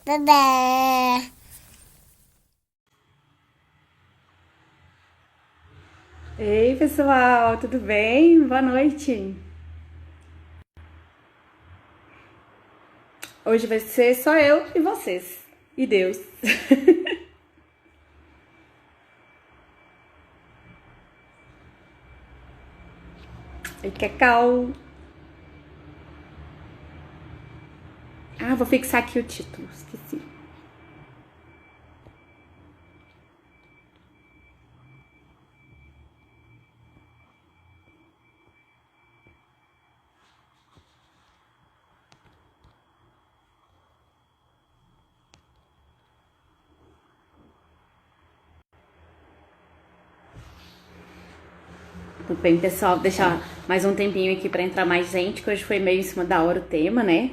Bebê. Ei, pessoal, tudo bem? Boa noite. Hoje vai ser só eu e vocês. E Deus. E Cacau. Ah, vou fixar aqui o título, esqueci. Tudo bem, pessoal, vou deixar mais um tempinho aqui pra entrar mais gente, que hoje foi meio em cima da hora o tema, né?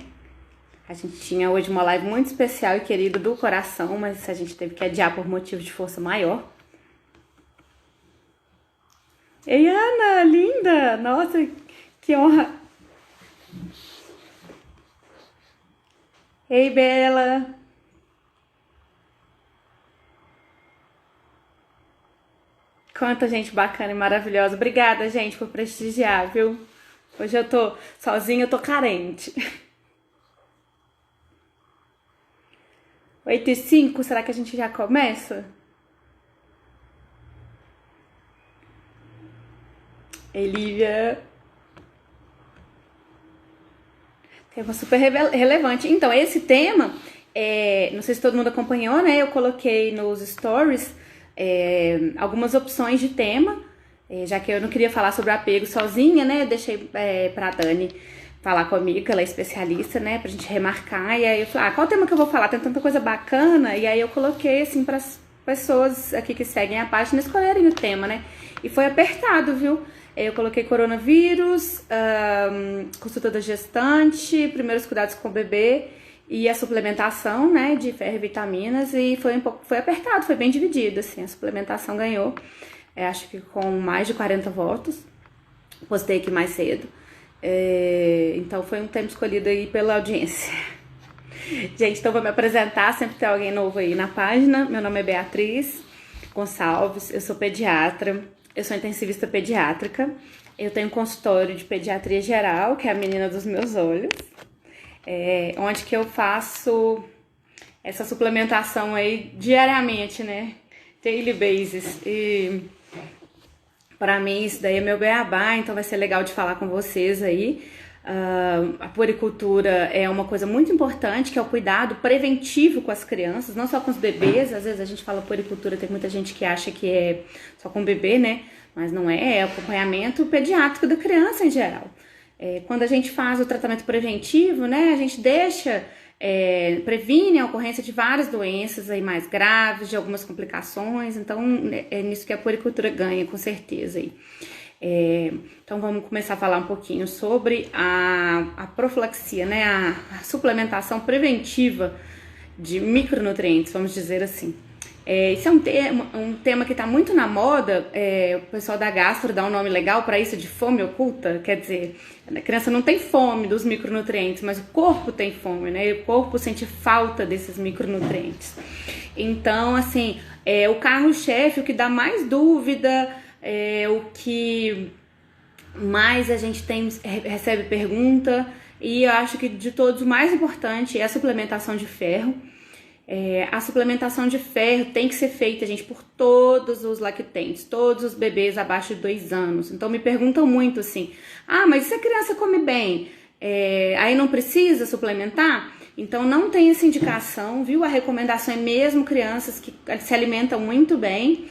A gente tinha hoje uma live muito especial e querida do coração, mas a gente teve que adiar por motivo de força maior. Ei, Ana, linda! Nossa, que honra! Ei, Bela! Quanta gente bacana e maravilhosa. Obrigada, gente, por prestigiar, viu? Hoje eu tô sozinha, eu tô carente. 8h05, será que a gente já começa? Elívia, tema super relevante. Então, esse tema, não sei se todo mundo acompanhou, né? Eu coloquei nos stories algumas opções de tema, já que eu não queria falar sobre apego sozinha, né? Eu deixei pra Dani falar comigo, que ela é especialista, né? Pra gente remarcar. E aí eu falei, qual tema que eu vou falar? Tem tanta coisa bacana. E aí eu coloquei, assim, pras pessoas aqui que seguem a página escolherem o tema, né? E foi apertado, viu? Eu coloquei coronavírus, consulta da gestante, primeiros cuidados com o bebê e a suplementação, né, de ferro e vitaminas, e foi apertado, foi bem dividido, assim, a suplementação ganhou, acho que com mais de 40 votos, postei aqui mais cedo, então foi um tema escolhido aí pela audiência. Gente, então vou me apresentar, sempre tem alguém novo aí na página. Meu nome é Beatriz Gonçalves, eu sou pediatra, eu sou intensivista pediátrica, eu tenho um consultório de pediatria geral, que é a menina dos meus olhos, onde que eu faço essa suplementação aí diariamente, né? Daily basis. E para mim isso daí é meu beabá, então vai ser legal de falar com vocês aí. A puericultura é uma coisa muito importante, que é o cuidado preventivo com as crianças, não só com os bebês. Às vezes a gente fala puericultura, tem muita gente que acha que é só com bebê, né? Mas não é, é acompanhamento pediátrico da criança em geral. Quando a gente faz o tratamento preventivo, né, a gente previne a ocorrência de várias doenças aí mais graves, de algumas complicações, então é nisso que a puericultura ganha, com certeza aí. Então vamos começar a falar um pouquinho sobre a profilaxia, né, a suplementação preventiva de micronutrientes, vamos dizer assim. Isso é um tema que está muito na moda, o pessoal da gastro dá um nome legal para isso, de fome oculta, quer dizer, a criança não tem fome dos micronutrientes, mas o corpo tem fome, né, e o corpo sente falta desses micronutrientes. Então, assim, o carro-chefe, o que dá mais dúvida, o que mais a gente recebe pergunta, e eu acho que de todos o mais importante é a suplementação de ferro. A suplementação de ferro tem que ser feita, gente, por todos os lactentes, todos os bebês abaixo de 2 anos. Então me perguntam muito assim, mas se a criança come bem, aí não precisa suplementar? Então não tem essa indicação, viu? A recomendação é mesmo crianças que se alimentam muito bem,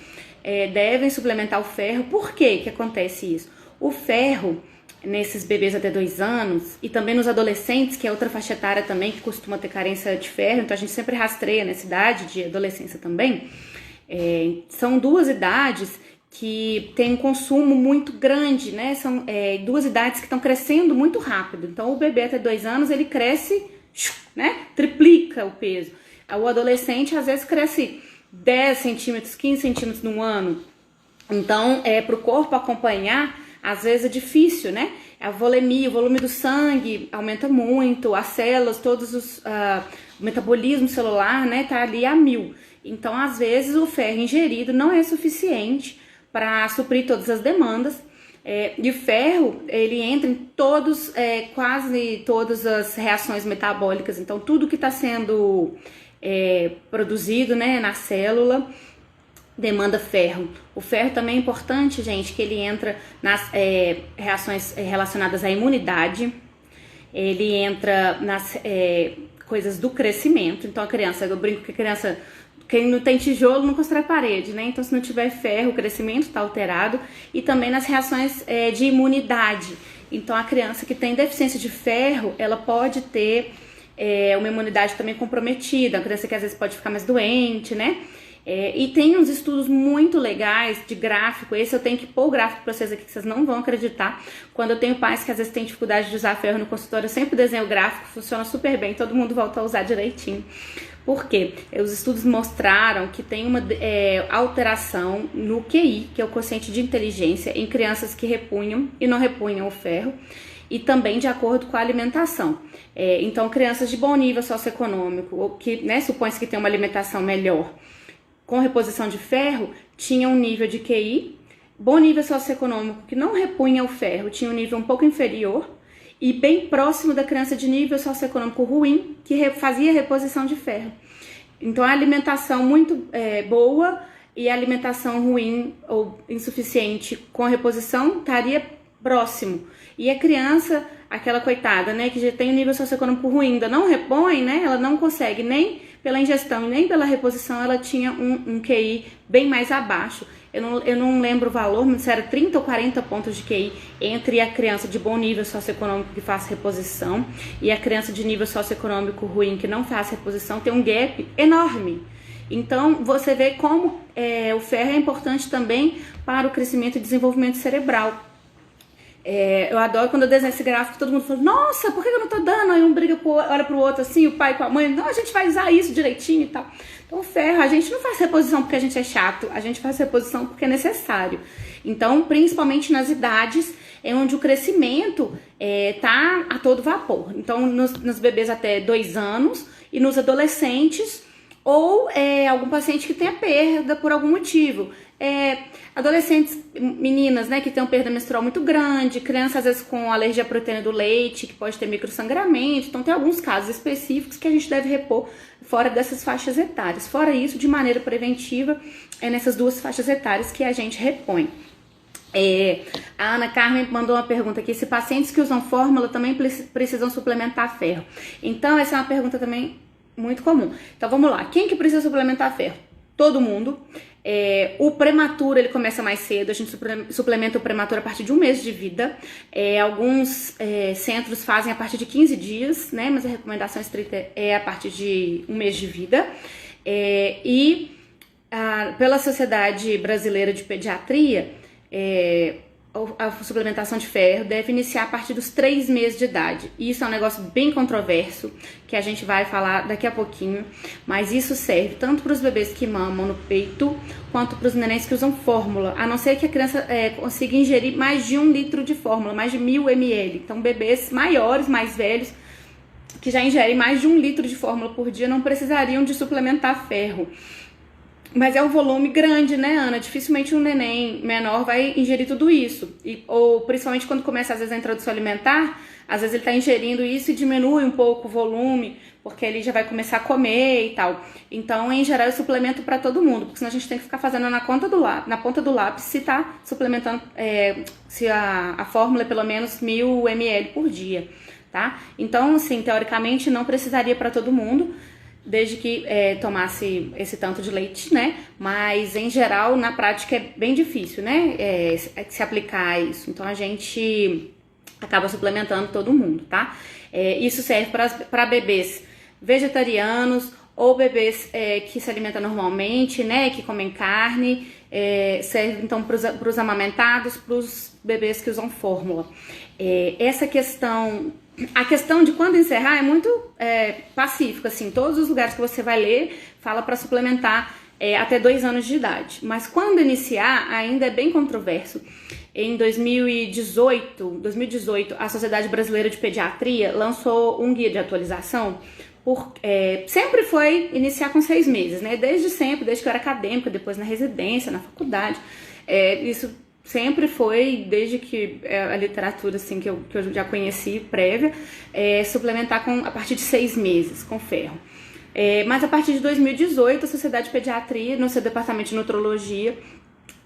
devem suplementar o ferro. Por que acontece isso? O ferro, nesses bebês até 2 anos, e também nos adolescentes, que é outra faixa etária também que costuma ter carência de ferro, então a gente sempre rastreia nessa idade de adolescência também, são 2 idades que tem um consumo muito grande, né? São 2 idades que estão crescendo muito rápido. Então o bebê até 2 anos ele cresce, né? Triplica o peso. O adolescente às vezes cresce 10 centímetros, 15 centímetros num ano. Então, para o corpo acompanhar, às vezes é difícil, né? A volemia, o volume do sangue aumenta muito, as células, todos metabolismo celular, né, tá ali a 1000. Então, às vezes, o ferro ingerido não é suficiente para suprir todas as demandas. E o ferro, ele entra em quase todas as reações metabólicas. Então, tudo que está sendo produzido, né, na célula demanda ferro. O ferro também é importante, gente, que ele entra nas reações relacionadas à imunidade. Ele entra nas coisas do crescimento. Então, a criança, eu brinco que a criança... Quem não tem tijolo não constrói parede, né? Então, se não tiver ferro, o crescimento está alterado. E também nas reações de imunidade. Então, a criança que tem deficiência de ferro, ela pode ter uma imunidade também comprometida. A criança que às vezes pode ficar mais doente, né? E tem uns estudos muito legais de gráfico. Esse eu tenho que pôr o gráfico para vocês aqui, que vocês não vão acreditar. Quando eu tenho pais que às vezes têm dificuldade de usar ferro no consultório, eu sempre desenho o gráfico, funciona super bem, todo mundo volta a usar direitinho. Por quê? Os estudos mostraram que tem uma alteração no QI, que é o quociente de inteligência, em crianças que repunham e não repunham o ferro, e também de acordo com a alimentação. Então, crianças de bom nível socioeconômico, ou que, né, supõe-se que tem uma alimentação melhor, com reposição de ferro, tinham um nível de QI, bom nível socioeconômico, que não repunha o ferro, tinha um nível um pouco inferior, e bem próximo da criança de nível socioeconômico ruim, que fazia reposição de ferro. Então, a alimentação muito boa e a alimentação ruim ou insuficiente com reposição estaria próximo. E a criança, aquela coitada, né, que já tem um nível socioeconômico ruim, ainda não repõe, né, ela não consegue nem pela ingestão e nem pela reposição, ela tinha um QI bem mais abaixo. Eu não lembro o valor, mas era 30 ou 40 pontos de QI entre a criança de bom nível socioeconômico que faz reposição e a criança de nível socioeconômico ruim que não faz reposição, tem um gap enorme. Então, você vê como o ferro é importante também para o crescimento e desenvolvimento cerebral. Eu adoro quando eu desenho esse gráfico, todo mundo fala, nossa, por que eu não tô dando? Aí um olha pro outro assim, o pai com a mãe, não, a gente vai usar isso direitinho e tal. Então, o ferro, a gente não faz reposição porque a gente é chato, a gente faz reposição porque é necessário. Então, principalmente nas idades onde o crescimento tá a todo vapor. Então, nos bebês até 2 anos e nos adolescentes, ou algum paciente que tenha perda por algum motivo. Adolescentes, meninas, né, que tem uma perda menstrual muito grande, crianças às vezes com alergia à proteína do leite, que pode ter microsangramento. Então, tem alguns casos específicos que a gente deve repor fora dessas faixas etárias. Fora isso, de maneira preventiva, nessas 2 faixas etárias que a gente repõe. A Ana Carmen mandou uma pergunta aqui, se pacientes que usam fórmula também precisam suplementar ferro. Então, essa é uma pergunta também muito comum. Então, vamos lá. Quem que precisa suplementar ferro? Todo mundo. O prematuro, ele começa mais cedo. A gente suplementa o prematuro a partir de 1 mês de vida. Alguns centros fazem a partir de 15 dias, né? Mas a recomendação estrita é a partir de 1 mês de vida. Pela Sociedade Brasileira de Pediatria, a suplementação de ferro deve iniciar a partir dos 3 meses de idade. Isso é um negócio bem controverso, que a gente vai falar daqui a pouquinho, mas isso serve tanto para os bebês que mamam no peito, quanto para os nenéns que usam fórmula, a não ser que a criança consiga ingerir mais de 1 litro de fórmula, mais de 1000 ml. Então, bebês maiores, mais velhos, que já ingerem mais de 1 litro de fórmula por dia, não precisariam de suplementar ferro. Mas é um volume grande, né, Ana? Dificilmente um neném menor vai ingerir tudo isso. Ou principalmente quando começa, às vezes, a introdução alimentar, às vezes ele tá ingerindo isso e diminui um pouco o volume, porque ele já vai começar a comer e tal. Então, em geral, eu suplemento para todo mundo, porque senão a gente tem que ficar fazendo na ponta do lápis, se tá suplementando, se a fórmula é pelo menos 1000 ml por dia, tá? Então, assim, teoricamente, não precisaria para todo mundo, desde que tomasse esse tanto de leite, né? Mas, em geral, na prática é bem difícil, né? Se aplicar isso. Então, a gente acaba suplementando todo mundo, tá? Isso serve para bebês vegetarianos ou bebês que se alimentam normalmente, né? Que comem carne. Serve, então, para os amamentados, para os bebês que usam fórmula. A questão de quando encerrar é muito pacífica, assim, todos os lugares que você vai ler fala para suplementar até 2 anos de idade, mas quando iniciar ainda é bem controverso. Em 2018, a Sociedade Brasileira de Pediatria lançou um guia de atualização, sempre foi iniciar com 6 meses, né? Desde sempre, desde que eu era acadêmica, depois na residência, na faculdade. Isso sempre foi, desde que a literatura assim, que eu já conheci prévia, suplementar a partir de 6 meses com ferro. Mas a partir de 2018, a Sociedade de Pediatria, no seu departamento de nutrologia,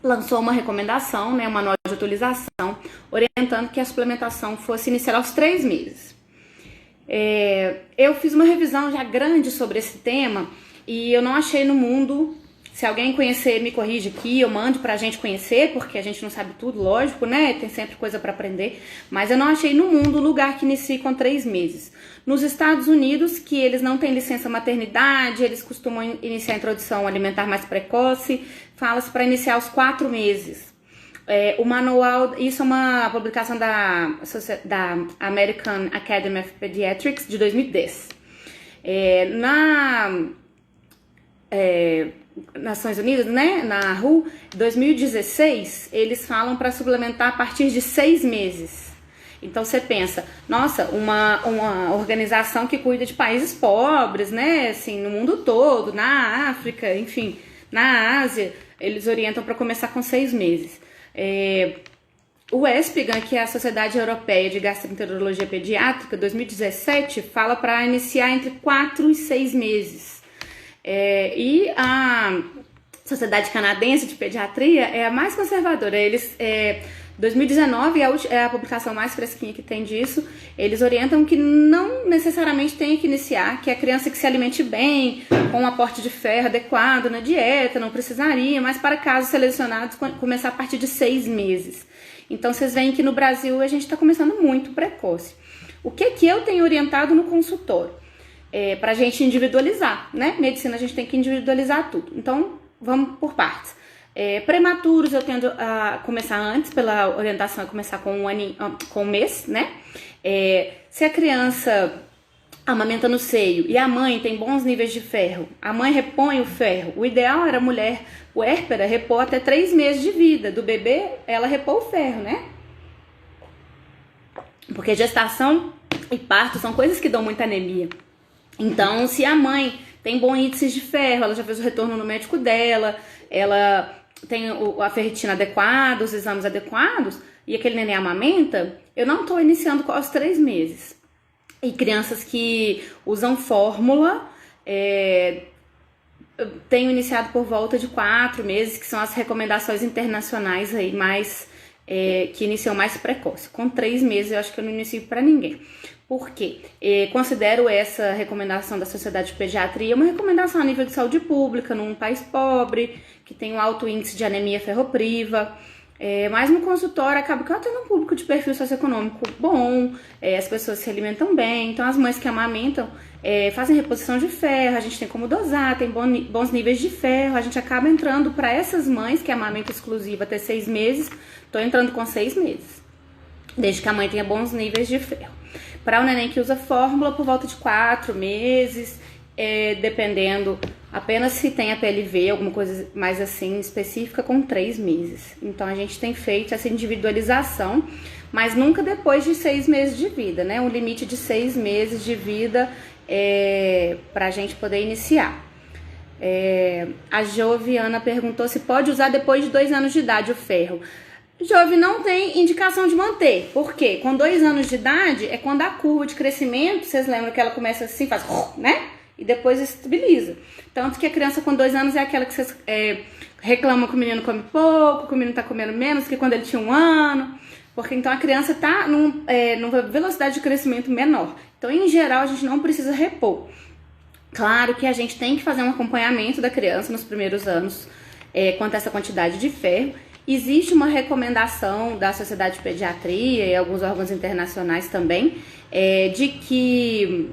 lançou uma recomendação, né, uma nota de atualização, orientando que a suplementação fosse iniciada aos 3 meses. Eu fiz uma revisão já grande sobre esse tema e eu não achei no mundo. Se alguém conhecer, me corrige aqui, eu mando pra gente conhecer, porque a gente não sabe tudo, lógico, né? Tem sempre coisa pra aprender. Mas eu não achei no mundo lugar que inicie com 3 meses. Nos Estados Unidos, que eles não têm licença maternidade, eles costumam iniciar a introdução alimentar mais precoce, fala-se para iniciar aos 4 meses. O manual, isso é uma publicação da American Academy of Pediatrics de 2010. Nações Unidas, né, na WHO, 2016, eles falam para suplementar a partir de 6 meses. Então você pensa, nossa, uma organização que cuida de países pobres, né, assim, no mundo todo, na África, enfim, na Ásia, eles orientam para começar com 6 meses. O ESPGHAN, que é a Sociedade Europeia de Gastroenterologia Pediátrica, 2017, fala para iniciar entre 4 e 6 meses. E a Sociedade Canadense de Pediatria é a mais conservadora. Eles, 2019 é a publicação mais fresquinha que tem disso. Eles orientam que não necessariamente tem que iniciar, que a criança que se alimente bem, com um aporte de ferro adequado na dieta, não precisaria, mas para casos selecionados, começar a partir de 6 meses. Então vocês veem que no Brasil a gente está começando muito precoce. O que eu tenho orientado no consultório? Para a gente individualizar, né? Medicina a gente tem que individualizar tudo. Então, vamos por partes. Prematuros eu tendo a começar antes, pela orientação é começar com um mês, né? Se a criança amamenta no seio e a mãe tem bons níveis de ferro, a mãe repõe o ferro. O ideal era a mulher puérpera repor até 3 meses de vida. Do bebê, ela repor o ferro, né? Porque gestação e parto são coisas que dão muita anemia. Então, se a mãe tem bom índice de ferro, ela já fez o retorno no médico dela, ela tem a ferritina adequada, os exames adequados, e aquele neném amamenta, eu não estou iniciando aos 3 meses. E crianças que usam fórmula, tenho iniciado por volta de 4 meses, que são as recomendações internacionais aí, que iniciam mais precoce. Com 3 meses eu acho que eu não inicio para ninguém. Por quê? Considero essa recomendação da Sociedade de Pediatria uma recomendação a nível de saúde pública, num país pobre, que tem um alto índice de anemia ferropriva. Mas no consultório acaba que eu atendo um público de perfil socioeconômico bom, as pessoas se alimentam bem, então as mães que amamentam fazem reposição de ferro, a gente tem como dosar, tem bons níveis de ferro, a gente acaba entrando para essas mães que amamentam exclusiva até 6 meses, estou entrando com 6 meses, desde que a mãe tenha bons níveis de ferro. Para o neném que usa fórmula, por volta de 4 meses, dependendo, apenas se tem a PLV, alguma coisa mais assim específica, com 3 meses. Então a gente tem feito essa individualização, mas nunca depois de 6 meses de vida, né? Um limite de 6 meses de vida para a gente poder iniciar. A Joviana perguntou se pode usar depois de 2 anos de idade o ferro. Jovem não tem indicação de manter. Por quê? Com 2 anos de idade é quando a curva de crescimento, vocês lembram que ela começa assim, faz, né? E depois estabiliza. Tanto que a criança com 2 anos é aquela que vocês reclamam que o menino come pouco, que o menino tá comendo menos que quando ele tinha 1 ano. Porque então a criança tá numa velocidade de crescimento menor. Então, em geral, a gente não precisa repor. Claro que a gente tem que fazer um acompanhamento da criança nos primeiros anos quanto a essa quantidade de ferro. Existe uma recomendação da Sociedade de Pediatria e alguns órgãos internacionais também, de que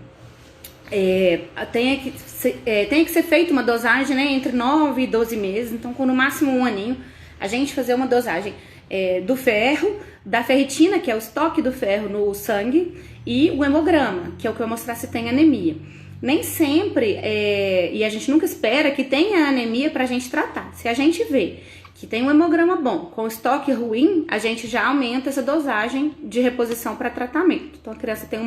tenha que ser feita uma dosagem, né, entre 9 e 12 meses, então com no máximo 1 aninho, a gente fazer uma dosagem do ferro, da ferritina, que é o estoque do ferro no sangue, e o hemograma, que é o que vai mostrar se tem anemia. Nem sempre, e a gente nunca espera que tenha anemia para a gente tratar. Se a gente vê que tem um hemograma bom, com estoque ruim, a gente já aumenta essa dosagem de reposição para tratamento. Então a criança tem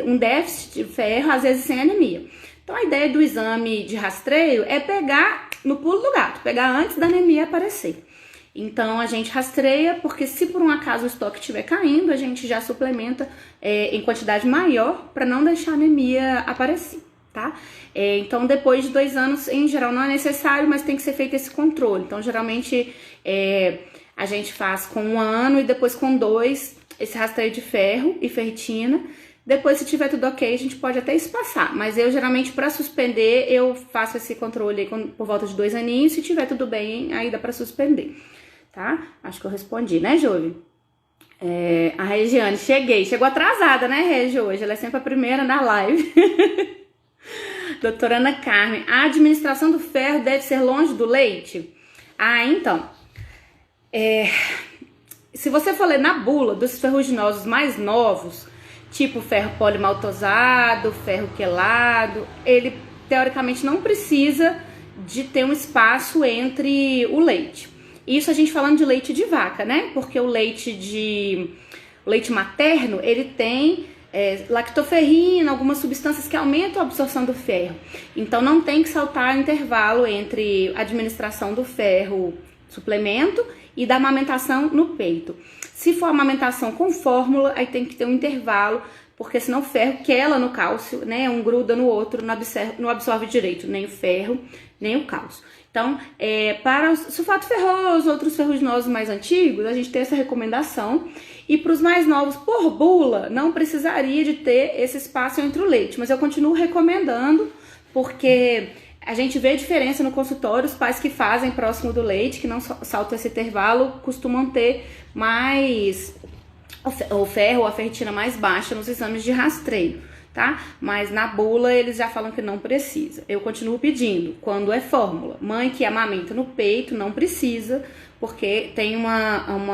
um déficit de ferro, às vezes sem anemia. Então a ideia do exame de rastreio é pegar no pulo do gato, pegar antes da anemia aparecer. Então a gente rastreia, porque se por um acaso o estoque estiver caindo, a gente já suplementa em quantidade maior para não deixar a anemia aparecer, tá? Então depois de 2 anos, em geral não é necessário, mas tem que ser feito esse controle. Então geralmente a gente faz com 1 ano e depois com 2 esse rastreio de ferro e ferritina. Depois, se tiver tudo ok, a gente pode até espaçar. Mas eu, geralmente, para suspender, eu faço esse controle aí por volta de 2 aninhos. Se tiver tudo bem, aí dá para suspender, tá? Acho que eu respondi, né, Júlio? A Regiane, chegou atrasada, né, Regi, hoje? Ela é sempre a primeira na live. Doutora Ana Carmen, a administração do ferro deve ser longe do leite? Então, se você for ler na bula dos ferruginosos mais novos, tipo ferro polimaltosado, ferro quelado, ele teoricamente não precisa de ter um espaço entre o leite. Isso a gente falando de leite de vaca, né? Porque o leite materno, ele tem lactoferrina, algumas substâncias que aumentam a absorção do ferro. Então não tem que saltar o intervalo entre a administração do ferro suplemento e da amamentação no peito. Se for amamentação com fórmula, aí tem que ter um intervalo, porque senão o ferro quela no cálcio, né? Um gruda no outro, não absorve direito nem o ferro, nem o cálcio. Então, para o sulfato ferroso, outros ferruginosos mais antigos, a gente tem essa recomendação. E para os mais novos, por bula, não precisaria de ter esse espaço entre o leite. Mas eu continuo recomendando, porque a gente vê a diferença no consultório, os pais que fazem próximo do leite, que não saltam esse intervalo, costumam ter mais o ferro ou a ferritina mais baixa nos exames de rastreio, tá? Mas na bula eles já falam que não precisa. Eu continuo pedindo, quando é fórmula. Mãe que amamenta no peito não precisa, porque tem uma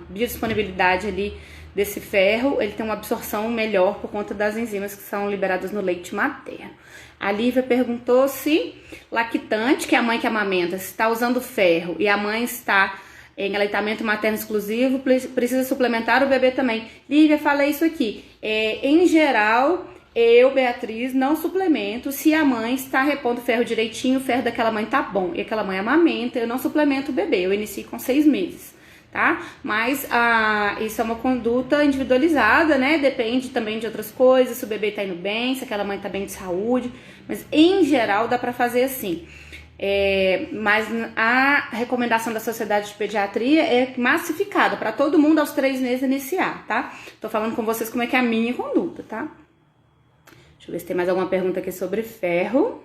biodisponibilidade ali desse ferro, ele tem uma absorção melhor por conta das enzimas que são liberadas no leite materno. A Lívia perguntou se lactante, que é a mãe que amamenta, se está usando ferro e a mãe está em aleitamento materno exclusivo, precisa suplementar o bebê também. Lívia, falei isso aqui. Em geral, eu, Beatriz, não suplemento se a mãe está repondo ferro direitinho, o ferro daquela mãe tá bom e aquela mãe amamenta, eu não suplemento o bebê, eu inicio com 6 meses. Tá? Mas isso é uma conduta individualizada, né? Depende também de outras coisas, se o bebê tá indo bem, se aquela mãe tá bem de saúde, mas em geral dá pra fazer assim. Mas a recomendação da Sociedade de Pediatria é massificada para todo mundo aos 3 meses iniciar, tá? Tô falando com vocês como é que é a minha conduta, tá? Deixa eu ver se tem mais alguma pergunta aqui sobre ferro.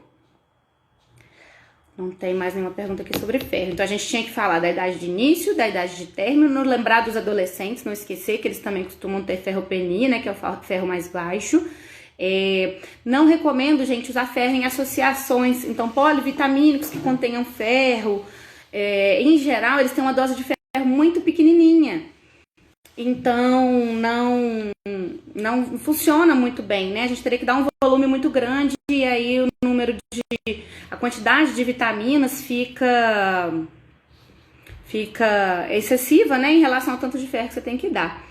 Não tem mais nenhuma pergunta aqui sobre ferro. Então, a gente tinha que falar da idade de início, da idade de término, lembrar dos adolescentes, não esquecer que eles também costumam ter ferropenia, né, que é o ferro mais baixo. Não recomendo, gente, usar ferro em associações. Então, polivitamínicos que contenham ferro, em geral, eles têm uma dose de ferro muito pequenininha. Então, não funciona muito bem, né? A gente teria que dar um volume muito grande e aí a quantidade de vitaminas fica excessiva, né? Em relação ao tanto de ferro que você tem que dar.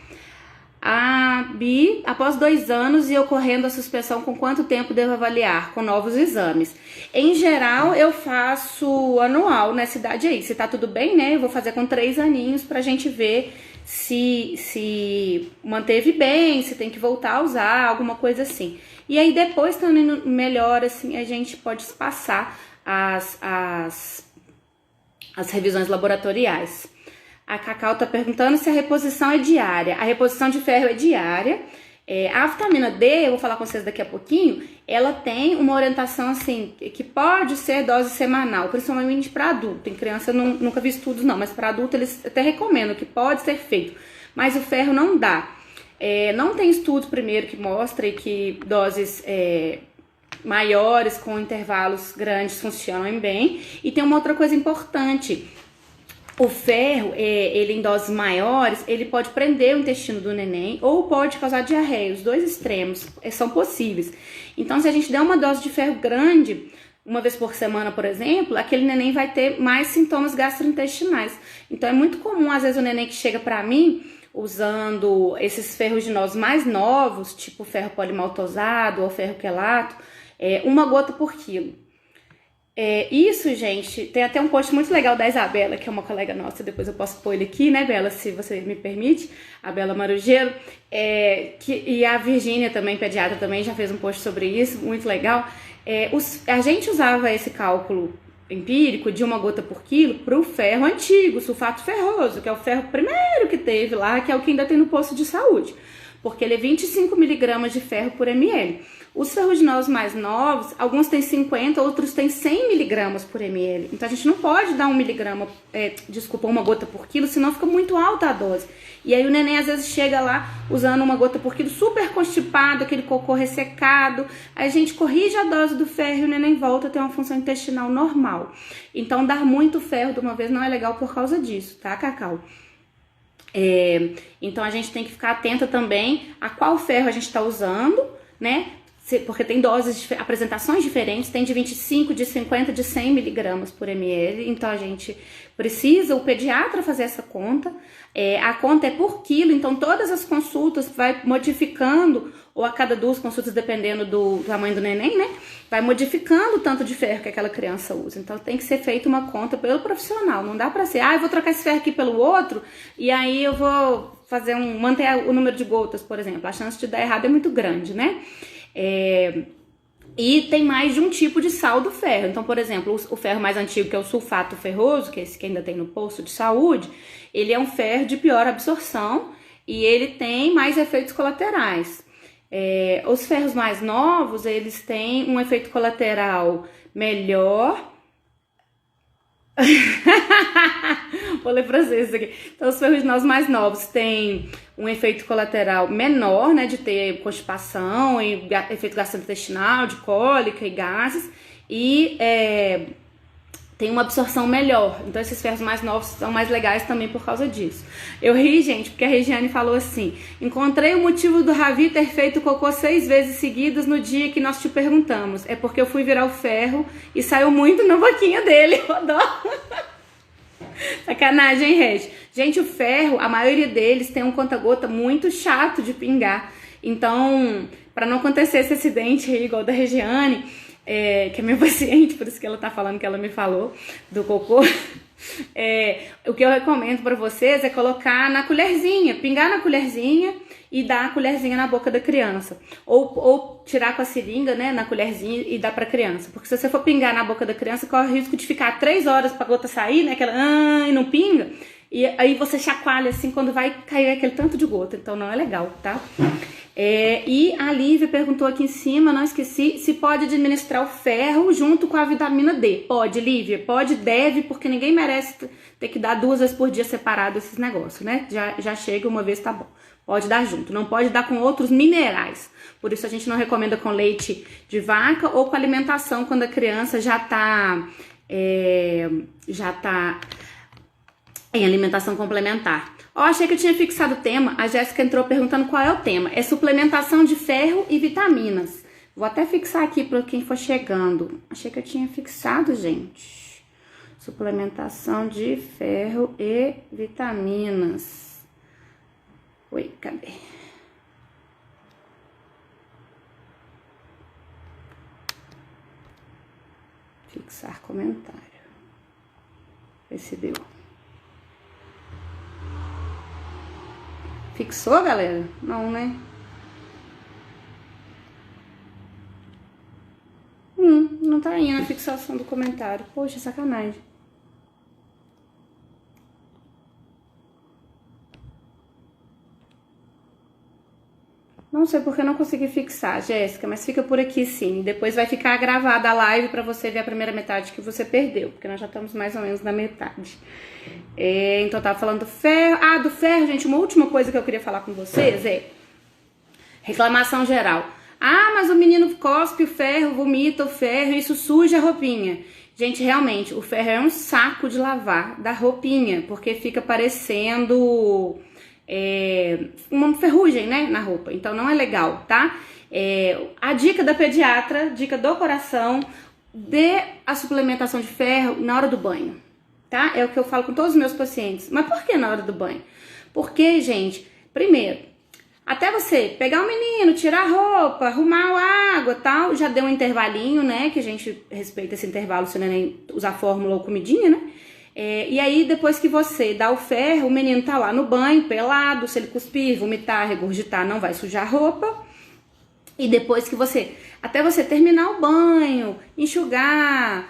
A Bi, após 2 anos e ocorrendo a suspensão, com quanto tempo devo avaliar? Com novos exames. Em geral, eu faço anual nessa idade aí. Se tá tudo bem, né? Eu vou fazer com 3 aninhos pra gente ver se manteve bem, se tem que voltar a usar, alguma coisa assim. E aí depois, estando indo melhor, assim, a gente pode espaçar as revisões laboratoriais. A Cacau tá perguntando se a reposição é diária. A reposição de ferro é diária. A vitamina D, eu vou falar com vocês daqui a pouquinho, ela tem uma orientação assim, que pode ser dose semanal, principalmente para adulto. Em criança eu nunca vi estudos não, mas para adulto eles até recomendam que pode ser feito, mas o ferro não dá. Não tem estudos primeiro que mostrem que doses maiores com intervalos grandes funcionam bem. E tem uma outra coisa importante. O ferro, ele em doses maiores, ele pode prender o intestino do neném ou pode causar diarreia. Os 2 extremos são possíveis. Então, se a gente der uma dose de ferro grande, uma vez por semana, por exemplo, aquele neném vai ter mais sintomas gastrointestinais. Então é muito comum, às vezes, o neném que chega pra mim usando esses ferruginosos mais novos, tipo ferro polimaltosado ou ferro quelato, 1 gota por quilo. Isso, gente, tem até um post muito legal da Isabela, que é uma colega nossa, depois eu posso pôr ele aqui, né, Bela, se você me permite, a Bela Marugeiro, e a Virgínia também, pediatra, também já fez um post sobre isso, muito legal. A gente usava esse cálculo empírico de 1 gota por quilo para o ferro antigo, sulfato ferroso, que é o ferro primeiro que teve lá, que é o que ainda tem no posto de saúde, porque ele é 25 miligramas de ferro por ml. Os ferruginosos mais novos, alguns têm 50, outros têm 100 miligramas por ml. Então a gente não pode dar 1 gota por quilo, senão fica muito alta a dose. E aí o neném às vezes chega lá usando 1 gota por quilo, super constipado, aquele cocô ressecado. Aí a gente corrige a dose do ferro e o neném volta a ter uma função intestinal normal. Então dar muito ferro de uma vez não é legal por causa disso, tá, Cacau? Então a gente tem que ficar atenta também a qual ferro a gente está usando, né? Porque tem doses, apresentações diferentes, tem de 25, de 50, de 100 miligramas por ml, então a gente precisa, o pediatra fazer essa conta, a conta é por quilo, então todas as consultas vai modificando, ou a cada 2 consultas, dependendo do tamanho do neném, né, vai modificando o tanto de ferro que aquela criança usa, então tem que ser feita uma conta pelo profissional, não dá pra ser, eu vou trocar esse ferro aqui pelo outro, e aí eu vou fazer manter o número de gotas, por exemplo, a chance de dar errado é muito grande, né. E tem mais de um tipo de sal do ferro. Então, por exemplo, o ferro mais antigo, que é o sulfato ferroso, que é esse que ainda tem no posto de saúde, ele é um ferro de pior absorção e ele tem mais efeitos colaterais. Os ferros mais novos, eles têm um efeito colateral melhor. Vou ler pra vocês isso aqui. Então, os ferruginosos mais novos têm um efeito colateral menor, né, de ter constipação e efeito gastrointestinal, de cólica e gases, e tem uma absorção melhor. Então, esses ferros mais novos são mais legais também por causa disso. Eu ri, gente, porque a Regiane falou assim: encontrei o motivo do Ravi ter feito cocô 6 vezes seguidas no dia que nós te perguntamos. É porque eu fui virar o ferro e saiu muito na boquinha dele. Eu dó. Sacanagem, hein, Regi? Gente, o ferro, a maioria deles tem um conta-gota muito chato de pingar. Então, para não acontecer esse acidente aí, igual da Regiane, que é minha paciente, por isso que ela tá falando que ela me falou do cocô, o que eu recomendo para vocês é colocar na colherzinha, pingar na colherzinha e dar a colherzinha na boca da criança. Ou tirar com a seringa, né, na colherzinha e dar pra criança. Porque se você for pingar na boca da criança, corre o risco de ficar 3 horas pra gota sair, né, e não pinga. E aí você chacoalha assim quando vai cair aquele tanto de gota. Então não é legal, tá? E a Lívia perguntou aqui em cima, não esqueci, se pode administrar o ferro junto com a vitamina D. Pode, Lívia, pode, deve, porque ninguém merece ter que dar 2 vezes por dia separado esses negócios, né? Já chega uma vez, tá bom. Pode dar junto, não pode dar com outros minerais. Por isso a gente não recomenda com leite de vaca ou com alimentação quando a criança já tá em alimentação complementar. Achei que eu tinha fixado o tema. A Jéssica entrou perguntando qual é o tema. É suplementação de ferro e vitaminas. Vou até fixar aqui para quem for chegando. Achei que eu tinha fixado, gente. Suplementação de ferro e vitaminas. Oi, cadê? Fixar comentário. Vê se deu. Fixou, galera? Não, né? Não tá indo a fixação do comentário. Poxa, sacanagem. Não sei porque eu não consegui fixar, Jéssica, mas fica por aqui sim. Depois vai ficar gravada a live pra você ver a primeira metade que você perdeu, porque nós já estamos mais ou menos na metade. Então eu tava falando do ferro. Do ferro, gente, uma última coisa que eu queria falar com vocês é reclamação geral. Mas o menino cospe o ferro, vomita o ferro, isso suja a roupinha. Gente, realmente, o ferro é um saco de lavar da roupinha, porque fica parecendo uma ferrugem, né, na roupa. Então não é legal, tá? A dica da pediatra, dica do coração, dê a suplementação de ferro na hora do banho, tá? É o que eu falo com todos os meus pacientes. Mas por que na hora do banho? Porque, gente, primeiro, até você pegar o menino, tirar a roupa, arrumar a água e tal, já deu um intervalinho, né? Que a gente respeita esse intervalo se o neném usar fórmula ou comidinha, né? E aí, depois que você dá o ferro, o menino tá lá no banho, pelado, se ele cuspir, vomitar, regurgitar, não vai sujar a roupa. E depois que até você terminar o banho, enxugar,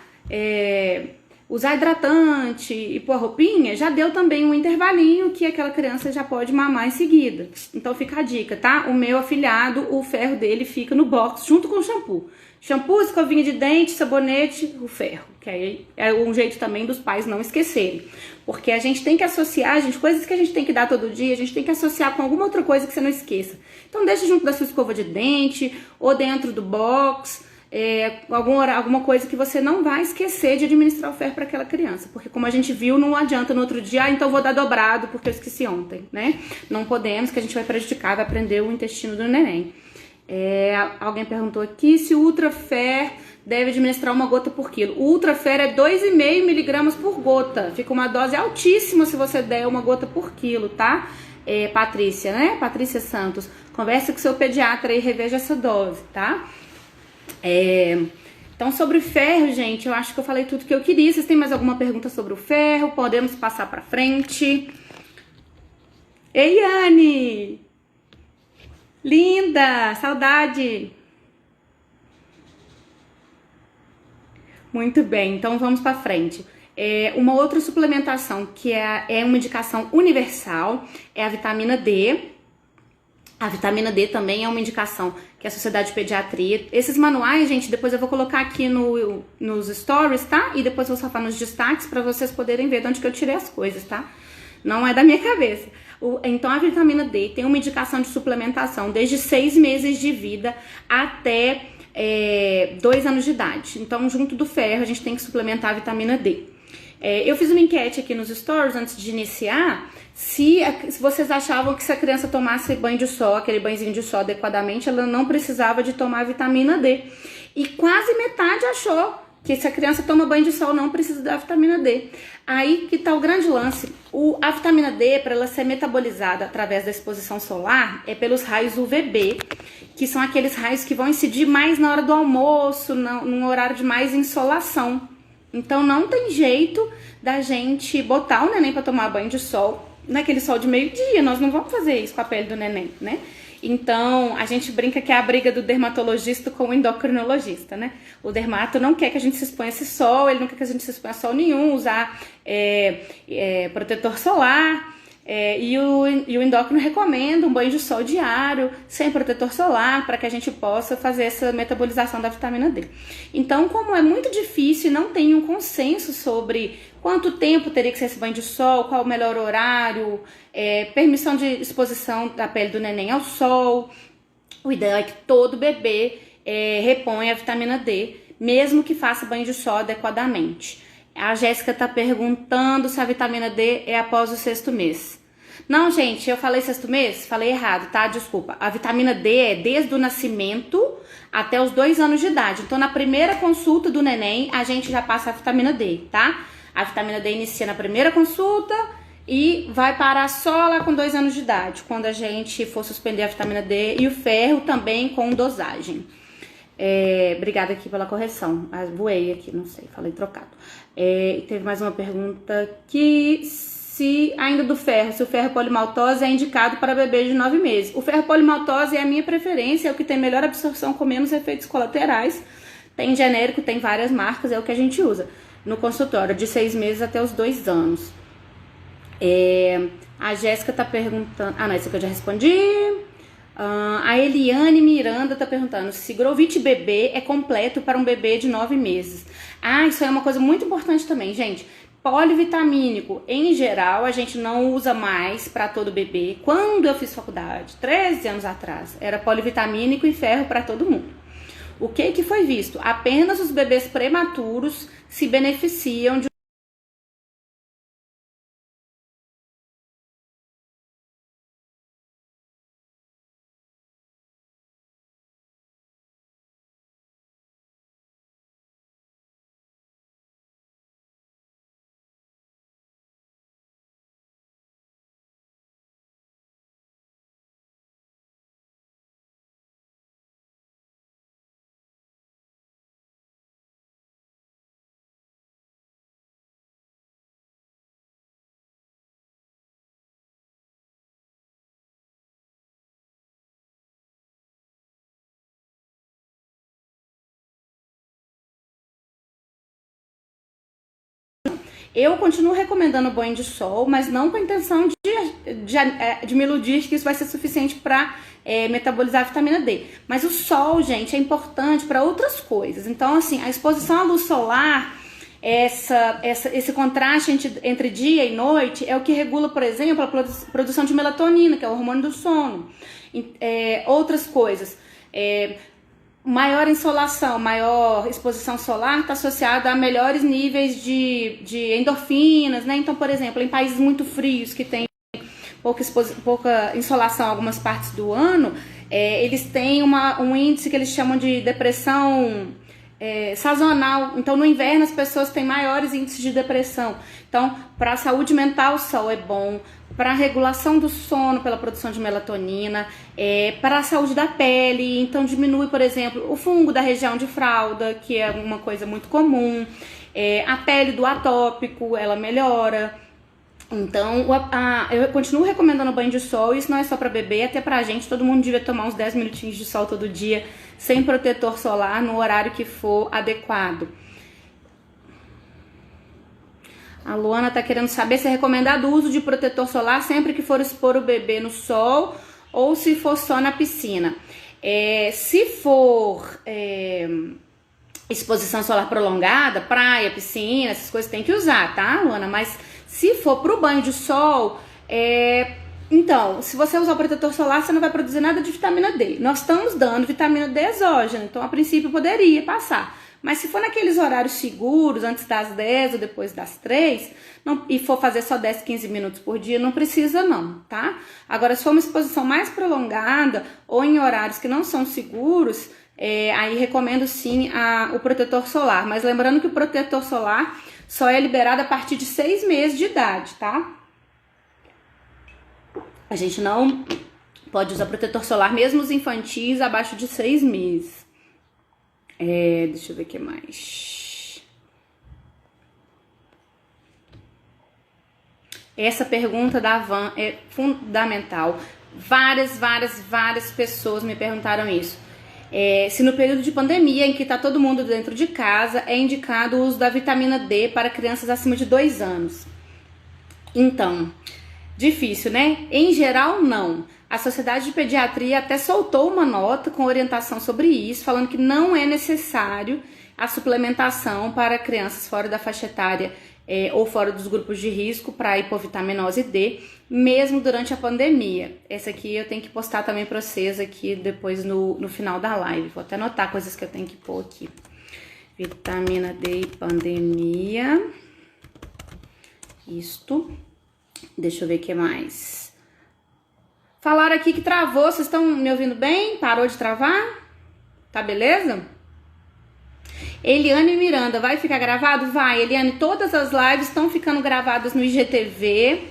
usar hidratante e pôr roupinha, já deu também um intervalinho que aquela criança já pode mamar em seguida. Então fica a dica, tá? O meu afilhado, o ferro dele fica no box junto com o shampoo. Shampoo, escovinha de dente, sabonete, o ferro. Que aí é um jeito também dos pais não esquecerem. Porque a gente tem que associar, coisas que a gente tem que dar todo dia, a gente tem que associar com alguma outra coisa que você não esqueça. Então deixa junto da sua escova de dente, ou dentro do box, alguma coisa que você não vai esquecer de administrar o ferro para aquela criança. Porque como a gente viu, não adianta no outro dia, então vou dar dobrado porque eu esqueci ontem, né? Não podemos, que a gente vai prejudicar, vai prender o intestino do neném. Alguém perguntou aqui se o Ultrafer deve administrar uma gota por quilo. O Ultrafer é 2,5 miligramas por gota. Fica uma dose altíssima se você der uma gota por quilo, tá? Patrícia, né? Patrícia Santos. Conversa com seu pediatra e reveja essa dose, tá? Então, sobre ferro, gente, eu acho que eu falei tudo que eu queria. Vocês têm mais alguma pergunta sobre o ferro? Podemos passar pra frente. Ei, Anne! Linda! Saudade! Muito bem, então vamos para frente. Uma outra suplementação que é uma indicação universal é a vitamina D. A vitamina D também é uma indicação que a Sociedade de Pediatria... Esses manuais, gente, depois eu vou colocar aqui nos stories, tá? E depois eu vou salvar nos destaques para vocês poderem ver de onde que eu tirei as coisas, tá? Não é da minha cabeça. Então, a vitamina D tem uma indicação de suplementação desde 6 meses de vida até 2 anos de idade. Então, junto do ferro, a gente tem que suplementar a vitamina D. Eu fiz uma enquete aqui nos stories antes de iniciar, se vocês achavam que se a criança tomasse banho de sol, aquele banhozinho de sol adequadamente, ela não precisava de tomar vitamina D. E quase metade achou que se a criança toma banho de sol não precisa da vitamina D. Aí que tá o grande lance. A vitamina D, para ela ser metabolizada através da exposição solar, é pelos raios UVB, que são aqueles raios que vão incidir mais na hora do almoço, num horário de mais insolação. Então não tem jeito da gente botar o neném para tomar banho de sol naquele sol de meio-dia. Nós não vamos fazer isso com a pele do neném, né? Então, a gente brinca que é a briga do dermatologista com o endocrinologista, né? O dermato não quer que a gente se exponha a esse sol, ele não quer que a gente se exponha a sol nenhum, usar protetor solar. E o endócrino recomenda um banho de sol diário, sem protetor solar, para que a gente possa fazer essa metabolização da vitamina D. Então, como é muito difícil e não tem um consenso sobre quanto tempo teria que ser esse banho de sol, qual o melhor horário, permissão de exposição da pele do neném ao sol, o ideal é que todo bebê reponha a vitamina D, mesmo que faça banho de sol adequadamente. A Jéssica tá perguntando se a vitamina D é após o 6º mês. Não, gente, eu falei 6º mês? Falei errado, tá? Desculpa. A vitamina D é desde o nascimento até os 2 anos de idade. Então, na primeira consulta do neném, a gente já passa a vitamina D, tá? A vitamina D inicia na primeira consulta e vai parar só lá com 2 anos de idade, quando a gente for suspender a vitamina D e o ferro também com dosagem. Obrigada aqui pela correção. Voei aqui, não sei, falei trocado. Teve mais uma pergunta aqui. Se ainda do ferro, se o ferro polimaltose é indicado para bebês de 9 meses. O ferro polimaltose é a minha preferência, é o que tem melhor absorção com menos efeitos colaterais. Tem genérico, tem várias marcas, é o que a gente usa no consultório, de 6 meses até os 2 anos. A Jéssica tá perguntando... Ah, não, isso aqui eu já respondi. A Eliane Miranda tá perguntando se Grovit bebê é completo para um bebê de 9 meses. Isso é uma coisa muito importante também, gente. Polivitamínico, em geral, a gente não usa mais para todo bebê. Quando eu fiz faculdade, 13 anos atrás, era polivitamínico e ferro para todo mundo. O que foi visto? Apenas os bebês prematuros se beneficiam de Eu continuo recomendando banho de sol, mas não com a intenção de me iludir que isso vai ser suficiente para metabolizar a vitamina D. Mas o sol, gente, é importante para outras coisas. Então, assim, a exposição à luz solar, esse contraste entre dia e noite é o que regula, por exemplo, a produção de melatonina, que é o hormônio do sono. Outras coisas. Maior insolação, maior exposição solar está associada a melhores níveis de endorfinas, né? Então, por exemplo, em países muito frios que tem pouca insolação em algumas partes do ano, eles têm um índice que eles chamam de depressão sazonal. Então, no inverno as pessoas têm maiores índices de depressão. Então, para a saúde mental, o sol é bom. Para a regulação do sono, pela produção de melatonina, para a saúde da pele, então diminui, por exemplo, o fungo da região de fralda, que é uma coisa muito comum, a pele do atópico, ela melhora. Então, eu continuo recomendando banho de sol, isso não é só para bebê, até pra gente, todo mundo devia tomar uns 10 minutinhos de sol todo dia, sem protetor solar, no horário que for adequado. A Luana tá querendo saber se é recomendado o uso de protetor solar sempre que for expor o bebê no sol ou se for só na piscina. Se for exposição solar prolongada, praia, piscina, essas coisas tem que usar, tá, Luana? Mas se for pro banho de sol, então, se você usar o protetor solar, você não vai produzir nada de vitamina D. Nós estamos dando vitamina D exógena, então a princípio poderia passar. Mas se for naqueles horários seguros, antes das 10 ou depois das 3, e for fazer só 10, 15 minutos por dia, não precisa não, tá? Agora, se for uma exposição mais prolongada ou em horários que não são seguros, aí recomendo sim o protetor solar. Mas lembrando que o protetor solar só é liberado a partir de 6 meses de idade, tá? A gente não pode usar protetor solar, mesmo os infantis abaixo de 6 meses. Deixa eu ver o que mais. Essa pergunta da Van é fundamental. Várias pessoas me perguntaram isso. Se no período de pandemia, em que está todo mundo dentro de casa, é indicado o uso da vitamina D para crianças acima de 2 anos. Então, difícil, né? Em geral, não. A Sociedade de Pediatria até soltou uma nota com orientação sobre isso, falando que não é necessário a suplementação para crianças fora da faixa etária ou fora dos grupos de risco para hipovitaminose D, mesmo durante a pandemia. Essa aqui eu tenho que postar também para vocês aqui depois no final da live. Vou até anotar coisas que eu tenho que pôr aqui. Vitamina D e pandemia. Isto. Deixa eu ver o que mais. Falaram aqui que travou, vocês estão me ouvindo bem? Parou de travar? Tá beleza? Eliane Miranda, vai ficar gravado? Vai, Eliane, todas as lives estão ficando gravadas no IGTV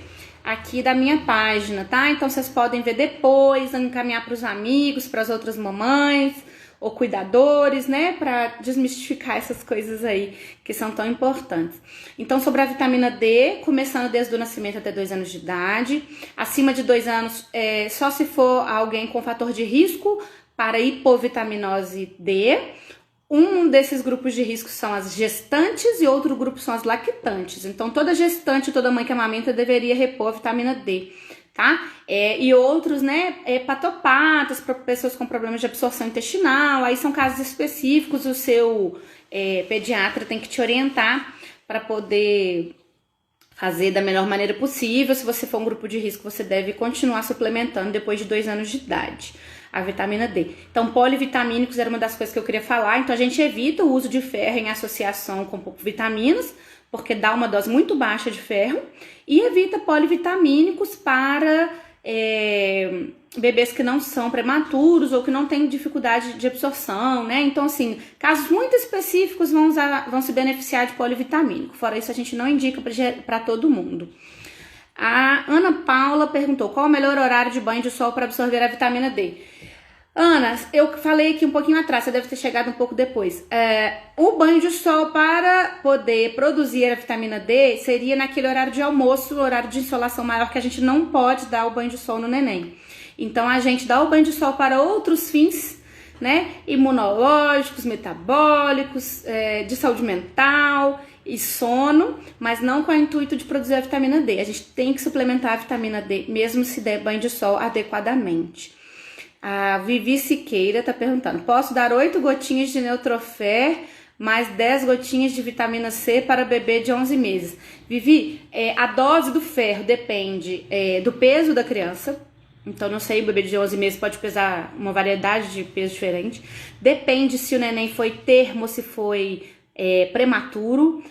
aqui da minha página, tá? Então vocês podem ver depois, encaminhar para os amigos, para as outras mamães ou cuidadores, né? Para desmistificar essas coisas aí que são tão importantes. Então, sobre a vitamina D, começando desde o nascimento até 2 anos de idade. Acima de 2 anos, só se for alguém com fator de risco para hipovitaminose D. Um desses grupos de risco são as gestantes e outro grupo são as lactantes. Então, toda gestante, toda mãe que amamenta deveria repor a vitamina D, tá? E outros, né, hepatopatas, para pessoas com problemas de absorção intestinal, aí são casos específicos, o seu pediatra tem que te orientar para poder fazer da melhor maneira possível. Se você for um grupo de risco, você deve continuar suplementando depois de 2 anos de idade a vitamina D. Então, polivitamínicos era uma das coisas que eu queria falar. Então, a gente evita o uso de ferro em associação com vitaminas, porque dá uma dose muito baixa de ferro, e evita polivitamínicos para bebês que não são prematuros ou que não têm dificuldade de absorção, né? Então, assim, casos muito específicos vão se beneficiar de polivitamínico. Fora isso, a gente não indica para todo mundo. A Ana Paula perguntou: qual o melhor horário de banho de sol para absorver a vitamina D? Ana, eu falei aqui um pouquinho atrás, você deve ter chegado um pouco depois. O banho de sol para poder produzir a vitamina D seria naquele horário de almoço, horário de insolação maior, que a gente não pode dar o banho de sol no neném. Então, a gente dá o banho de sol para outros fins, né? Imunológicos, metabólicos, de saúde mental e sono, mas não com o intuito de produzir a vitamina D. A gente tem que suplementar a vitamina D, mesmo se der banho de sol adequadamente. A Vivi Siqueira tá perguntando: posso dar 8 gotinhas de Neutrofer mais 10 gotinhas de vitamina C para bebê de 11 meses? Vivi, a dose do ferro depende do peso da criança. Então, não sei, o bebê de 11 meses pode pesar uma variedade de peso diferente. Depende se o neném foi termo, se foi prematuro.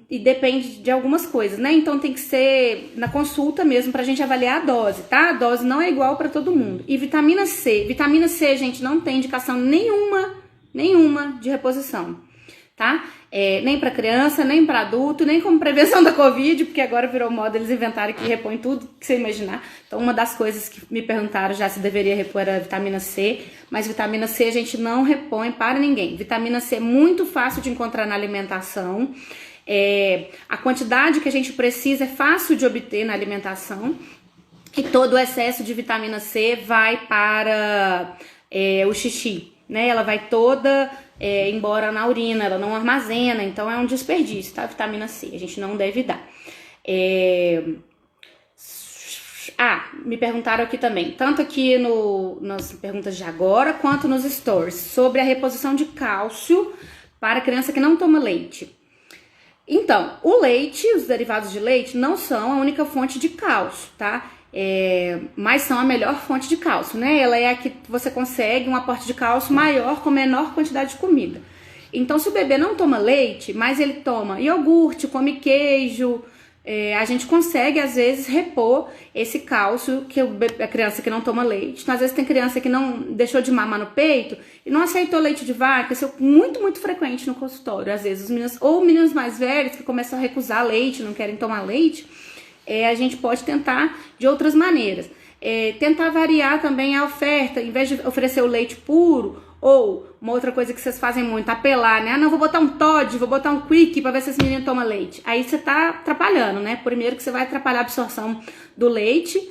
E depende de algumas coisas, né? Então tem que ser na consulta mesmo pra gente avaliar a dose, tá? A dose não é igual pra todo mundo. E vitamina C, gente, não tem indicação nenhuma de reposição, tá? Nem pra criança, nem pra adulto, nem como prevenção da Covid, porque agora virou moda eles inventarem que repõe tudo que você imaginar. Então uma das coisas que me perguntaram já se deveria repor era a vitamina C, mas vitamina C a gente não repõe para ninguém. Vitamina C é muito fácil de encontrar na alimentação. A quantidade que a gente precisa é fácil de obter na alimentação, e todo o excesso de vitamina C vai para o xixi, né? Ela vai toda embora na urina, ela não armazena, então é um desperdício, tá? Vitamina C, a gente não deve dar. Me perguntaram aqui também, tanto aqui nas perguntas de agora, quanto nos stories, sobre a reposição de cálcio para criança que não toma leite. Então, o leite, os derivados de leite não são a única fonte de cálcio, tá? Mas são a melhor fonte de cálcio, né? Ela é a que você consegue um aporte de cálcio maior com menor quantidade de comida. Então, se o bebê não toma leite, mas ele toma iogurte, come queijo, a gente consegue, às vezes, repor esse cálcio que a criança que não toma leite. Então, às vezes, tem criança que não deixou de mamar no peito e não aceitou leite de vaca. Isso é muito, muito frequente no consultório. Às vezes, meninos mais velhos que começam a recusar leite, não querem tomar leite, a gente pode tentar de outras maneiras. Tentar variar também a oferta, em vez de oferecer o leite puro, ou uma outra coisa que vocês fazem muito, apelar, né? Não, vou botar um Toddy, vou botar um Quick pra ver se esse menino toma leite. Aí você tá atrapalhando, né? Primeiro que você vai atrapalhar a absorção do leite,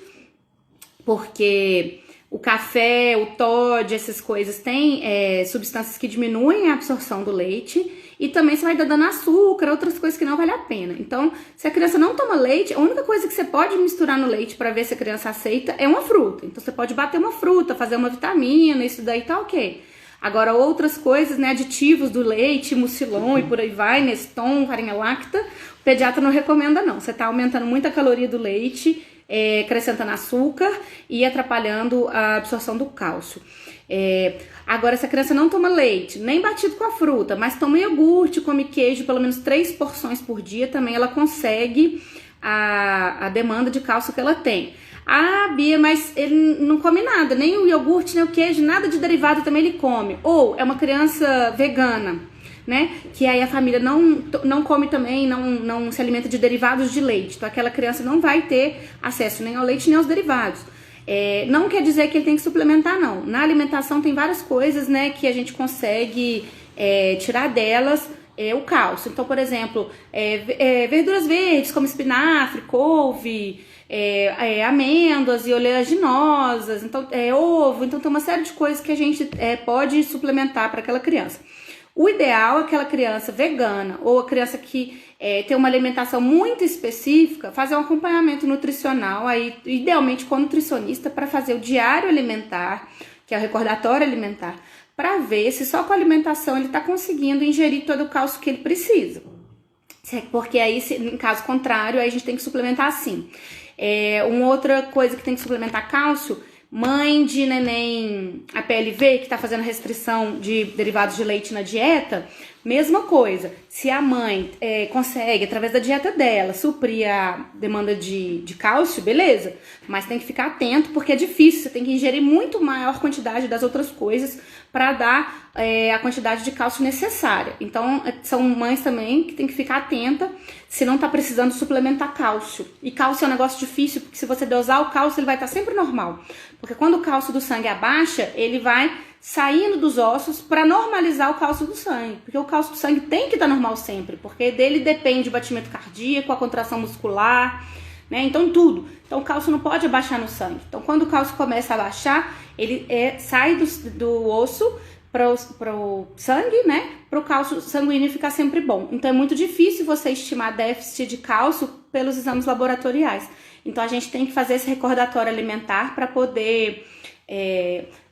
porque o café, o Toddy, essas coisas têm substâncias que diminuem a absorção do leite, e também você vai dando açúcar, outras coisas que não vale a pena. Então, se a criança não toma leite, a única coisa que você pode misturar no leite para ver se a criança aceita é uma fruta. Então, você pode bater uma fruta, fazer uma vitamina, isso daí tá ok. Agora, outras coisas, né, aditivos do leite, mucilon e por aí vai, Neston, farinha láctea, o pediatra não recomenda não. Você tá aumentando muito a caloria do leite, acrescentando açúcar e atrapalhando a absorção do cálcio. Agora, se a criança não toma leite, nem batido com a fruta, mas toma iogurte, come queijo, pelo menos 3 porções por dia, também ela consegue a demanda de cálcio que ela tem. Bia, mas ele não come nada, nem o iogurte, nem o queijo, nada de derivado também ele come. Ou é uma criança vegana, né? Que aí a família não come também, não se alimenta de derivados de leite. Então aquela criança não vai ter acesso nem ao leite nem aos derivados. Não quer dizer que ele tem que suplementar, não. Na alimentação tem várias coisas, né, que a gente consegue tirar delas o cálcio. Então, por exemplo, verduras verdes como espinafre, couve, amêndoas e oleaginosas, então, ovo. Então tem uma série de coisas que a gente pode suplementar para aquela criança. O ideal é aquela criança vegana ou a criança que tem uma alimentação muito específica, fazer um acompanhamento nutricional, aí, idealmente com nutricionista, para fazer o diário alimentar, que é o recordatório alimentar, para ver se só com a alimentação ele está conseguindo ingerir todo o cálcio que ele precisa. Porque aí, em caso contrário, aí a gente tem que suplementar assim. Uma outra coisa que tem que suplementar cálcio, mãe de neném APLV que está fazendo restrição de derivados de leite na dieta, mesma coisa. Se a mãe consegue, através da dieta dela, suprir a demanda de cálcio, beleza. Mas tem que ficar atento, porque é difícil. Você tem que ingerir muito maior quantidade das outras coisas para dar a quantidade de cálcio necessária. Então, são mães também que tem que ficar atenta se não tá precisando suplementar cálcio. E cálcio é um negócio difícil, porque se você dosar o cálcio, ele vai estar sempre normal. Porque quando o cálcio do sangue abaixa, ele vai saindo dos ossos para normalizar o cálcio do sangue. Porque o cálcio do sangue tem que estar normal sempre, porque dele depende o batimento cardíaco, a contração muscular, né? Então tudo. Então o cálcio não pode abaixar no sangue. Então quando o cálcio começa a baixar, ele sai do osso para o sangue, né? Para o cálcio sanguíneo ficar sempre bom. Então é muito difícil você estimar déficit de cálcio pelos exames laboratoriais. Então a gente tem que fazer esse recordatório alimentar para poder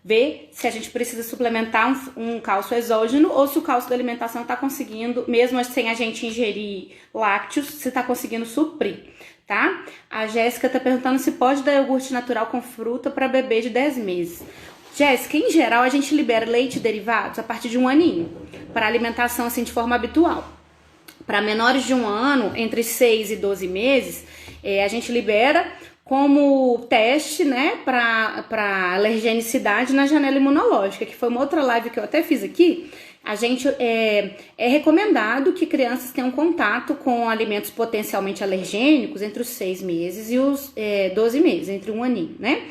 ver se a gente precisa suplementar um cálcio exógeno ou se o cálcio da alimentação está conseguindo, mesmo sem a gente ingerir lácteos, se está conseguindo suprir, tá? A Jéssica está perguntando se pode dar iogurte natural com fruta para bebê de 10 meses. Jéssica, em geral a gente libera leite e derivados a partir de 1 aninho, para alimentação assim de forma habitual. Para menores de 1 ano, entre 6 e 12 meses, a gente libera como teste, né, para alergenicidade na janela imunológica, que foi uma outra live que eu até fiz aqui. A gente é recomendado que crianças tenham contato com alimentos potencialmente alergênicos entre os 6 meses e os 12 meses, entre 1 aninho, né?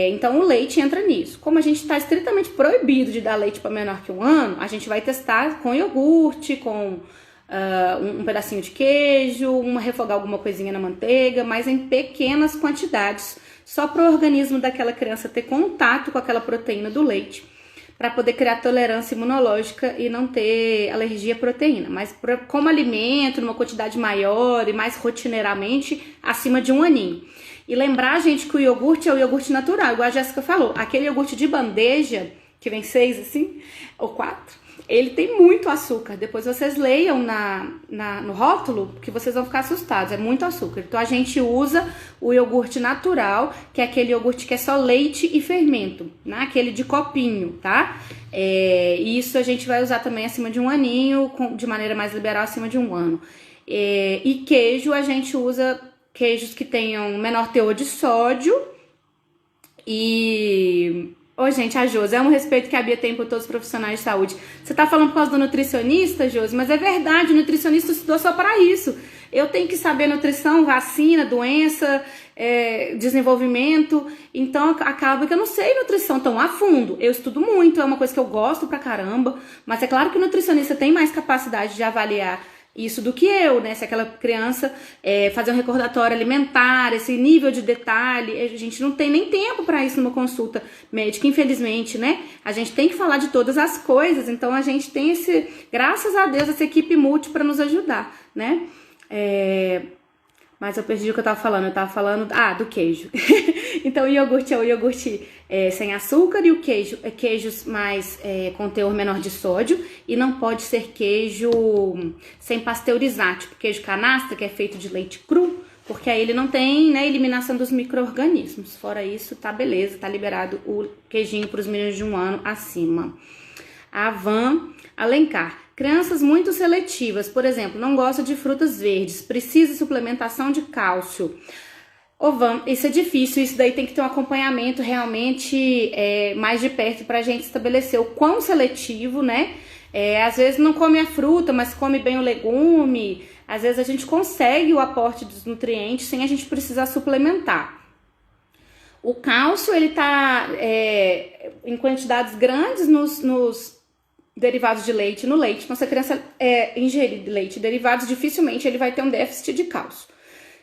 Então o leite entra nisso. Como a gente está estritamente proibido de dar leite para menor que 1 ano, a gente vai testar com iogurte, com um pedacinho de queijo, refogar alguma coisinha na manteiga, mas em pequenas quantidades, só para o organismo daquela criança ter contato com aquela proteína do leite, para poder criar tolerância imunológica e não ter alergia à proteína. Mas como alimento, numa quantidade maior e mais rotineiramente, acima de 1 aninho. E lembrar, gente, que o iogurte é o iogurte natural, igual a Jéssica falou. Aquele iogurte de bandeja, que vem 6 assim, ou 4, ele tem muito açúcar. Depois vocês leiam no rótulo, que vocês vão ficar assustados. É muito açúcar. Então a gente usa o iogurte natural, que é aquele iogurte que é só leite e fermento, né? Aquele de copinho, tá? Isso a gente vai usar também acima de 1 aninho, de maneira mais liberal acima de 1 ano. E queijo, a gente usa queijos que tenham menor teor de sódio e... gente, a Josi, é um respeito que a Bia tem por todos os profissionais de saúde. Você tá falando por causa do nutricionista, Josi, mas é verdade, o nutricionista estudou só para isso. Eu tenho que saber nutrição, vacina, doença, desenvolvimento, então acaba que eu não sei nutrição tão a fundo. Eu estudo muito, é uma coisa que eu gosto pra caramba, mas é claro que o nutricionista tem mais capacidade de avaliar isso do que eu, né? Se aquela criança fazer um recordatório alimentar, esse nível de detalhe, a gente não tem nem tempo para isso numa consulta médica, infelizmente, né? A gente tem que falar de todas as coisas, então a gente tem graças a Deus, essa equipe multi para nos ajudar, né? Mas eu perdi o que eu tava falando, do queijo. Então o iogurte é o iogurte sem açúcar e o queijo é queijos mais com teor menor de sódio e não pode ser queijo sem pasteurizar, tipo queijo canastra, que é feito de leite cru, porque aí ele não tem, né, eliminação dos micro-organismos. Fora isso, tá beleza, tá liberado o queijinho para os meninos de 1 ano acima. A Van Alencar. Crianças muito seletivas, por exemplo, não gostam de frutas verdes, precisa de suplementação de cálcio. Van, isso é difícil, isso daí tem que ter um acompanhamento realmente mais de perto pra gente estabelecer o quão seletivo, né? Às vezes não come a fruta, mas come bem o legume. Às vezes a gente consegue o aporte dos nutrientes sem a gente precisar suplementar. O cálcio, ele tá em quantidades grandes nos derivados de leite, no leite. Então, se a criança ingerir leite e derivados, dificilmente ele vai ter um déficit de cálcio.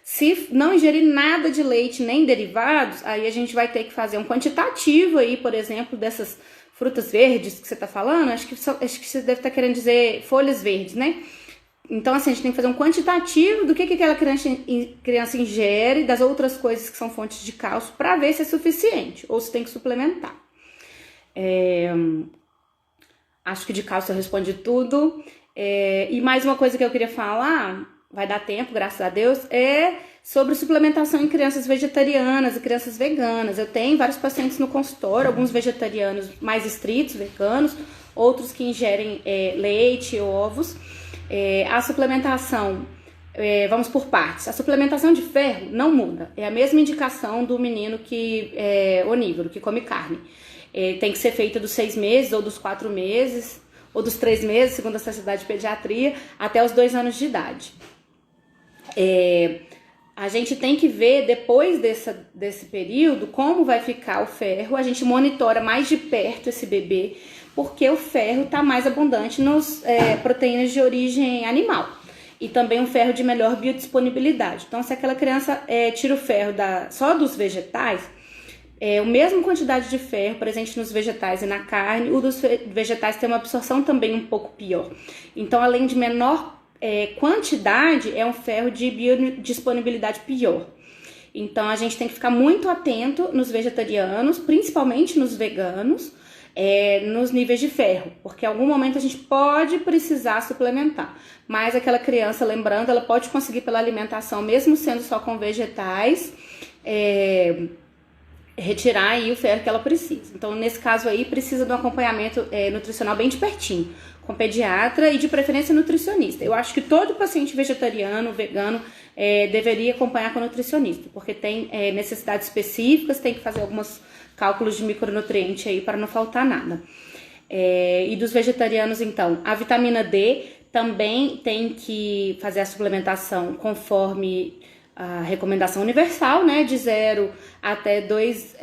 Se não ingerir nada de leite nem derivados, aí a gente vai ter que fazer um quantitativo aí, por exemplo, dessas frutas verdes que você tá falando. Acho que você deve estar querendo dizer folhas verdes, né? Então, assim, a gente tem que fazer um quantitativo do que aquela criança ingere, das outras coisas que são fontes de cálcio, para ver se é suficiente ou se tem que suplementar. Acho que de cálcio eu respondi tudo. E mais uma coisa que eu queria falar, vai dar tempo, graças a Deus, é sobre suplementação em crianças vegetarianas e crianças veganas. Eu tenho vários pacientes no consultório, alguns vegetarianos mais estritos, veganos, outros que ingerem leite, ovos. A suplementação, vamos por partes. A suplementação de ferro não muda. É a mesma indicação do menino que é onívoro, que come carne. Tem que ser feita dos 6 meses, ou dos 4 meses, ou dos 3 meses, segundo a Sociedade de Pediatria, até os 2 anos de idade. A gente tem que ver, depois desse período, como vai ficar o ferro. A gente monitora mais de perto esse bebê, porque o ferro está mais abundante nas proteínas de origem animal. e também um ferro de melhor biodisponibilidade. Então, se aquela criança tira o ferro só dos vegetais, a mesma quantidade de ferro presente nos vegetais e na carne, o dos vegetais tem uma absorção também um pouco pior. Então, além de menor quantidade, é um ferro de biodisponibilidade pior. Então, a gente tem que ficar muito atento nos vegetarianos, principalmente nos veganos, nos níveis de ferro, porque em algum momento a gente pode precisar suplementar, mas aquela criança, lembrando, ela pode conseguir pela alimentação, mesmo sendo só com vegetais, retirar aí o ferro que ela precisa. Então, nesse caso aí, precisa de um acompanhamento nutricional bem de pertinho, com pediatra e de preferência nutricionista. Eu acho que todo paciente vegetariano, vegano, deveria acompanhar com nutricionista, porque tem necessidades específicas, tem que fazer alguns cálculos de micronutriente aí para não faltar nada. E dos vegetarianos, então, a vitamina D também tem que fazer a suplementação conforme a recomendação universal, né, de 0 até 2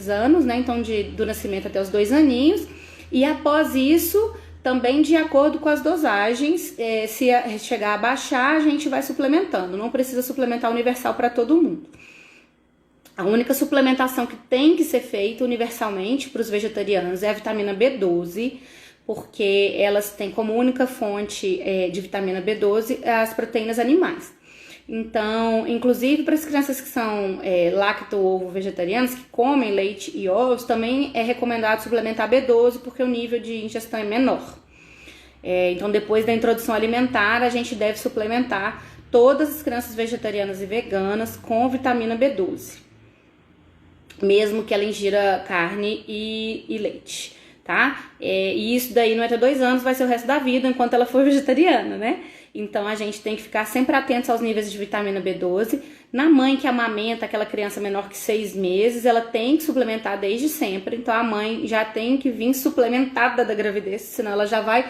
anos, né, então do nascimento até os 2 aninhos, e após isso, também de acordo com as dosagens, se chegar a baixar, a gente vai suplementando, não precisa suplementar universal para todo mundo. A única suplementação que tem que ser feita universalmente para os vegetarianos é a vitamina B12, porque elas têm como única fonte de vitamina B12 as proteínas animais. Então, inclusive para as crianças que são lacto-ovo-vegetarianas, que comem leite e ovos, também é recomendado suplementar B12, porque o nível de ingestão é menor. Então, depois da introdução alimentar, a gente deve suplementar todas as crianças vegetarianas e veganas com vitamina B12, mesmo que ela ingira carne e leite, tá? E isso daí não é até 2 anos, vai ser o resto da vida, enquanto ela for vegetariana, né? Então, a gente tem que ficar sempre atentos aos níveis de vitamina B12. Na mãe que amamenta aquela criança menor que 6 meses, ela tem que suplementar desde sempre. Então, a mãe já tem que vir suplementada da gravidez, senão ela já vai...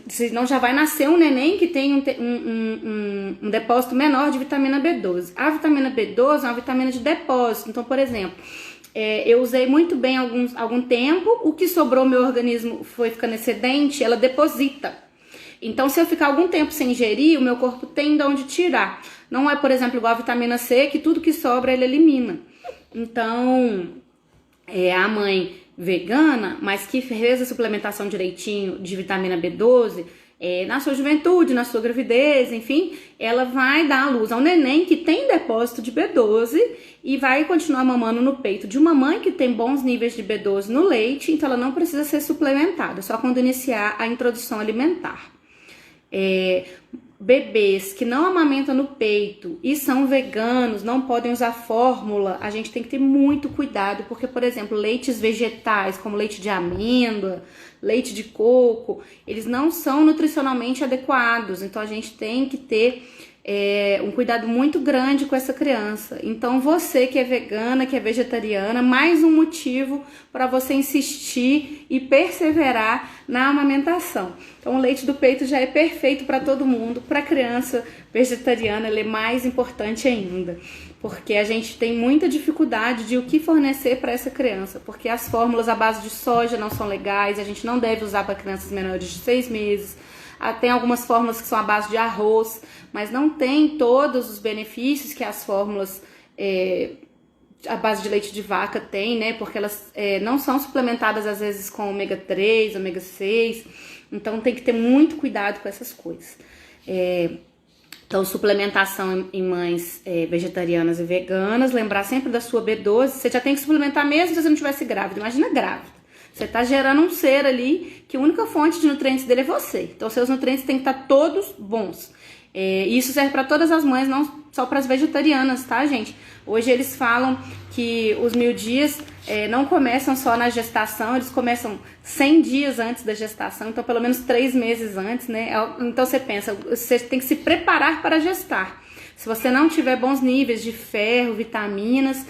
senão já vai nascer um neném que tem um depósito menor de vitamina B12. A vitamina B12 é uma vitamina de depósito. Então, por exemplo, eu usei muito bem algum tempo, o que sobrou meu organismo foi ficando excedente, ela deposita. Então, se eu ficar algum tempo sem ingerir, o meu corpo tem de onde tirar. Não é, por exemplo, igual a vitamina C, que tudo que sobra ele elimina. Então, a mãe vegana, mas que fez a suplementação direitinho de vitamina B12, na sua juventude, na sua gravidez, enfim, ela vai dar à luz ao neném que tem depósito de B12 e vai continuar mamando no peito de uma mãe que tem bons níveis de B12 no leite, então ela não precisa ser suplementada, só quando iniciar a introdução alimentar. Bebês que não amamentam no peito e são veganos, não podem usar fórmula, a gente tem que ter muito cuidado, porque, por exemplo, leites vegetais, como leite de amêndoa, leite de coco, eles não são nutricionalmente adequados, então a gente tem que ter um cuidado muito grande com essa criança. Então, você que é vegana, que é vegetariana, mais um motivo para você insistir e perseverar na amamentação. Então, o leite do peito já é perfeito para todo mundo. Para a criança vegetariana, ele é mais importante ainda, porque a gente tem muita dificuldade de o que fornecer para essa criança, porque as fórmulas à base de soja não são legais, a gente não deve usar para crianças menores de 6 meses. Tem algumas fórmulas que são à base de arroz, mas não tem todos os benefícios que as fórmulas à base de leite de vaca tem, né? Porque elas não são suplementadas às vezes com ômega 3, ômega 6, então tem que ter muito cuidado com essas coisas. Então, suplementação em mães vegetarianas e veganas, lembrar sempre da sua B12, você já tem que suplementar mesmo se você não estivesse grávida, imagina grávida. Você está gerando um ser ali que a única fonte de nutrientes dele é você. Então, seus nutrientes têm que estar todos bons. E isso serve para todas as mães, não só para as vegetarianas, tá, gente? Hoje eles falam que os 1000 dias não começam só na gestação, eles começam 100 dias antes da gestação, então pelo menos 3 meses antes, né? Então você pensa, você tem que se preparar para gestar. Se você não tiver bons níveis de ferro, vitaminas,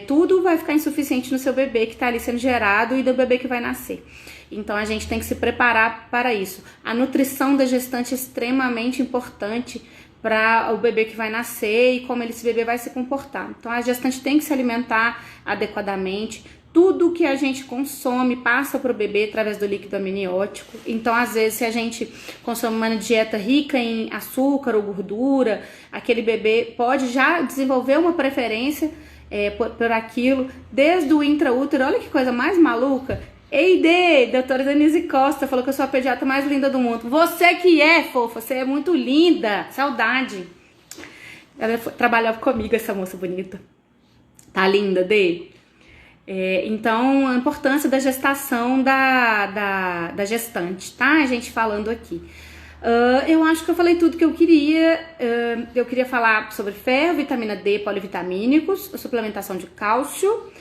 tudo vai ficar insuficiente no seu bebê que está ali sendo gerado e do bebê que vai nascer. Então, a gente tem que se preparar para isso. A nutrição da gestante é extremamente importante para o bebê que vai nascer e como esse bebê vai se comportar. Então, a gestante tem que se alimentar adequadamente, tudo que a gente consome passa para o bebê através do líquido amniótico. Então, às vezes, se a gente consome uma dieta rica em açúcar ou gordura, aquele bebê pode já desenvolver uma preferência por aquilo, desde o intraútero. Olha que coisa mais maluca. Eide, doutora Denise Costa falou que eu sou a pediatra mais linda do mundo. Você que é, fofa, você é muito linda. Saudade. Ela trabalhava comigo, essa moça bonita. Tá linda, Dê? Então, a importância da gestação da gestante, tá? A gente falando aqui. Eu acho que eu falei tudo que eu queria. Eu queria falar sobre ferro, vitamina D, polivitamínicos, a suplementação de cálcio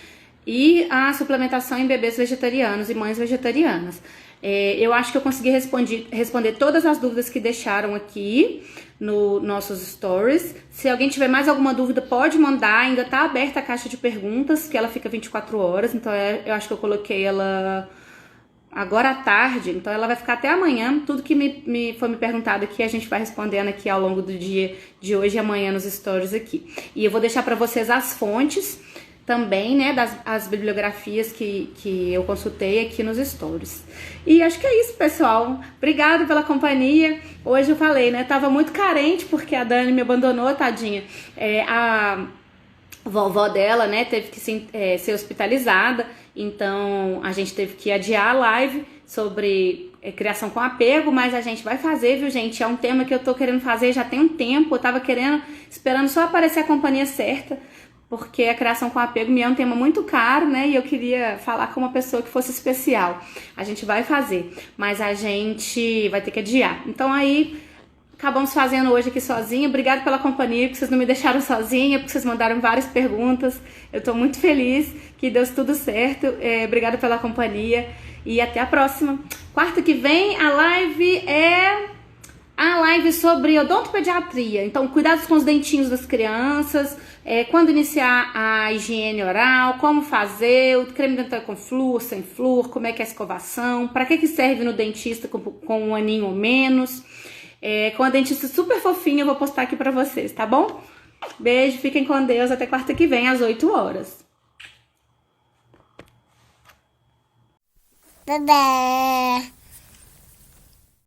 e a suplementação em bebês vegetarianos e mães vegetarianas. Eu acho que eu consegui responder todas as dúvidas que deixaram aqui nos nossos stories. Se alguém tiver mais alguma dúvida, pode mandar. Ainda tá aberta a caixa de perguntas, que ela fica 24 horas. Então, eu acho que eu coloquei ela agora à tarde. Então, ela vai ficar até amanhã. Tudo que foi me perguntado aqui, a gente vai respondendo aqui ao longo do dia de hoje e amanhã nos stories aqui. E eu vou deixar para vocês as fontes também, né, as bibliografias que eu consultei aqui nos stories. E acho que é isso, pessoal. Obrigada pela companhia. Hoje eu falei, né, tava muito carente porque a Dani me abandonou, tadinha. A vovó dela, né, teve que ser hospitalizada, então a gente teve que adiar a live sobre criação com apego, mas a gente vai fazer, viu, gente? É um tema que eu tô querendo fazer já tem um tempo, eu tava esperando só aparecer a companhia certa, porque a criação com apego me é um tema muito caro, né? E eu queria falar com uma pessoa que fosse especial. A gente vai fazer, mas a gente vai ter que adiar. Então aí, acabamos fazendo hoje aqui sozinha. Obrigada pela companhia, porque vocês não me deixaram sozinha, porque vocês mandaram várias perguntas. Eu tô muito feliz, que deu tudo certo. Obrigada pela companhia e até a próxima. Quarta que vem, a live sobre odontopediatria. Então, cuidados com os dentinhos das crianças, quando iniciar a higiene oral, como fazer, o creme dental com flúor, sem flúor, como é que é a escovação, para que serve no dentista com um aninho ou menos. Com a dentista super fofinha, eu vou postar aqui pra vocês, tá bom? Beijo, fiquem com Deus, até quarta que vem, às 8 horas. Bebê.